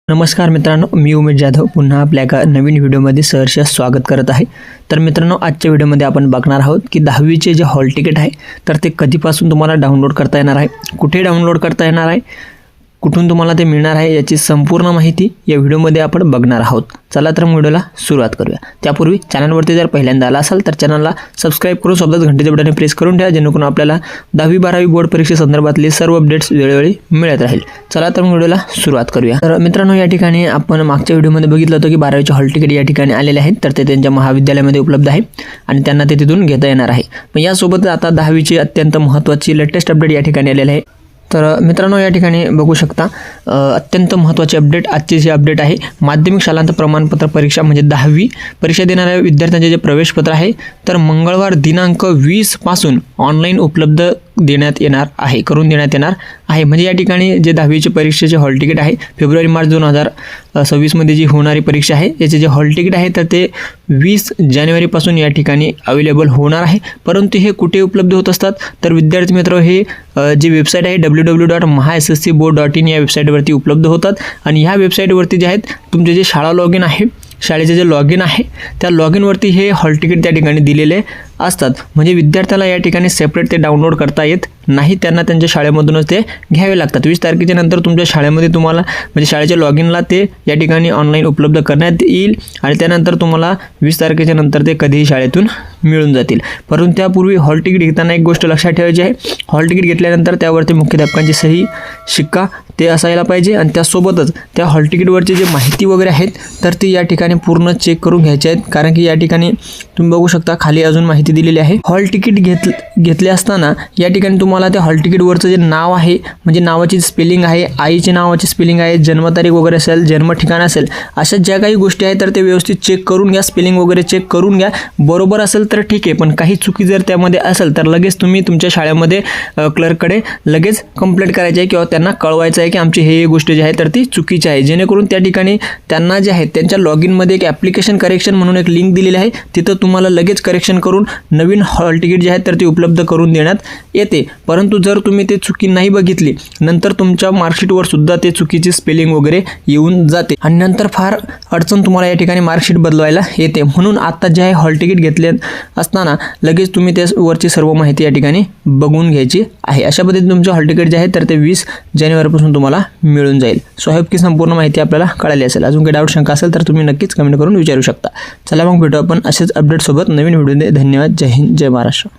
नमस्कार मित्रांनो, मी उमेश जाधव पुन्हा आपल्या एका नवीन व्हिडिओमध्ये सहर्ष स्वागत करत आहे। तर मित्रांनो, आजच्या व्हिडिओमध्ये आपण बघणार आहोत की 10वीचे जे हॉल तिकीट आहे तर ते कधीपासून तुम्हाला डाउनलोड करता येणार आहे, कुठे डाउनलोड करता येणार आहे, कुठून तुम्हाला ते मिळणार आहे याची संपूर्ण माहिती या व्हिडिओमध्ये आपण बघणार आहोत। चला तर व्हिडिओला सुरुवात करूया। त्यापूर्वी चॅनलवरती जर पहिल्यांदा आला असाल तर चॅनलला सबस्क्राइब करून सोबतच घंटेच्या बटन प्रेस करून ठेवा, जेणेकरून आपल्याला 10वी 12वी बोर्ड परीक्षेसंदर्भातले सर्व अपडेट्स वेळोवेळी मिळत राहील। चला तर व्हिडिओला सुरुवात करूया। तर मित्रांनो, या ठिकाणी आपण मागच्या व्हिडिओमध्ये बघितलं होतं की 12वीचे हॉल तिकीट या ठिकाणी आलेले आहेत, तर ते त्यांच्या महाविद्यालयामध्ये उपलब्ध आहे आणि त्यांना ते तिथून घेता येणार आहे। पण यासोबत आता 10वीची अत्यंत महत्त्वाची लेटेस्ट अपडेट या ठिकाणी आलेली आहे। तर मित्रांनो, या ठिकाणी बघू शकता अत्यंत महत्त्वाची अपडेट, आजची जी अपडेट आहे, माध्यमिक शालांत प्रमाणपत्र परीक्षा म्हणजे 10वी परीक्षा देणाऱ्या विद्यार्थ्यांचे जे प्रवेशपत्र आहे तर मंगळवार दिनांक 20 पासून ऑनलाईन उपलब्ध देण्यात येणार आहे, करून देण्यात येणार आहे। म्हणजे या ठिकाणी जे 10वीचे परीक्षेचे हॉल तिकीट आहे फेब्रुवारी मार्च 2026 मध्ये जी होणारी परीक्षा आहे याचे जे हॉल तिकीट आहे तर ते 20 जानेवारीपासून या ठिकाणी अवेलेबल होणार आहे। परंतु हे कुठे उपलब्ध होत असतात तर विद्यार्थी मित्र हे जी वेबसाईट आहे www.mahasscboard.in या वेबसाईटवरती उपलब्ध होतात आणि ह्या वेबसाईटवरती जे आहेत तुमचे जे शाळा लॉगिन आहे, शाळेचे जे लॉगिन आहे त्या लॉगिनवरती हे हॉल तिकीट त्या ठिकाणी दिलेले असतात। म्हणजे विद्यार्थ्याला या ठिकाणी सेपरेट ते डाउनलोड करता येत नाही, त्यांना त्यांच्या शाळेमधूनच ते घ्यावे लागतात। 20 तारखेच्या नंतर तुमच्या शाळेमध्ये तुम्हाला म्हणजे शाळेच्या लॉगिनला ते या ठिकाणी ऑनलाईन उपलब्ध करण्यात येईल आणि त्यानंतर तुम्हाला 20 तारखेच्या नंतर ते कधीही शाळेतून मिळून जातील। परंतु त्यापूर्वी हॉल तिकीट घेताना एक गोष्ट लक्षात ठेवायची आहे, हॉल तिकीट घेतल्यानंतर त्यावरती मुख्याध्यापकांची सही शिक्का ते असायला पाहिजे आणि त्यासोबतच त्या हॉल तिकीटवरची जी माहिती वगैरे आहेत तर ती या ठिकाणी पूर्ण चेक करून घ्यायची आहेत। कारण की या ठिकाणी तुम्ही बघू शकता खाली अजून माहिती दिलेली आहे। हॉल तिकीट घेतले असताना या ठिकाणी तुम्हाला त्या हॉल तिकीटवरचं जे नाव आहे म्हणजे नावाची स्पेलिंग आहे, आईचे नावाची स्पेलिंग आहे, जन्मतारीख वगैरे असेल, जन्म ठिकाण असेल, अशा ज्या काही गोष्टी आहेत तर ते व्यवस्थित चेक करून घ्या, स्पेलिंग वगैरे चेक करून घ्या। बरोबर असेल तर ठीक आहे, पण काही चुकी जर त्यामध्ये असेल तर लगेच तुम्ही तुमच्या शाळेमध्ये क्लर्ककडे लगेच कंप्लेंट करायची आहे किंवा त्यांना कळवायचं आहे की आमची हे गोष्ट जी आहे तर ती चुकीची आहे, जेणेकरून त्या ठिकाणी त्यांना जे आहे त्यांच्या लॉगिनमध्ये एक ॲप्लिकेशन करेक्शन म्हणून एक लिंक दिलेली आहे, तिथं तुम्हाला लगेच करेक्शन करून नवीन हॉल तिकीट जे आहे तर ते उपलब्ध करून देण्यात येते। परंतु जर तुम्ही ते चुकी नाही बघितली नंतर तुमच्या मार्कशीटवर सुद्धा ते चुकीची स्पेलिंग वगैरे येऊन जाते आणि नंतर फार अडचण तुम्हाला या ठिकाणी मार्कशीट बदलवायला येते। म्हणून आता जे आहे हॉल तिकीट घेतले असताना लगेच तुम्ही त्यावरची सर्व माहिती या ठिकाणी बघून घ्यायची आहे। अशा पद्धतीने तुमचे हॉल तिकीट जे आहे तर ते 20 जानेवारीपासून तुम्हाला मिळून जाईल। सो होप की संपूर्ण माहिती आपल्याला कळाली असेल। अजून काही डाऊट शंका असेल तर तुम्ही नक्कीच कमेंट करून विचारू शकता। चला मग भेटू आपण असेच अपडेट सोबत नवीन व्हिडिओमध्ये। धन्यवाद। जय हिंद, जय महाराष्ट्र।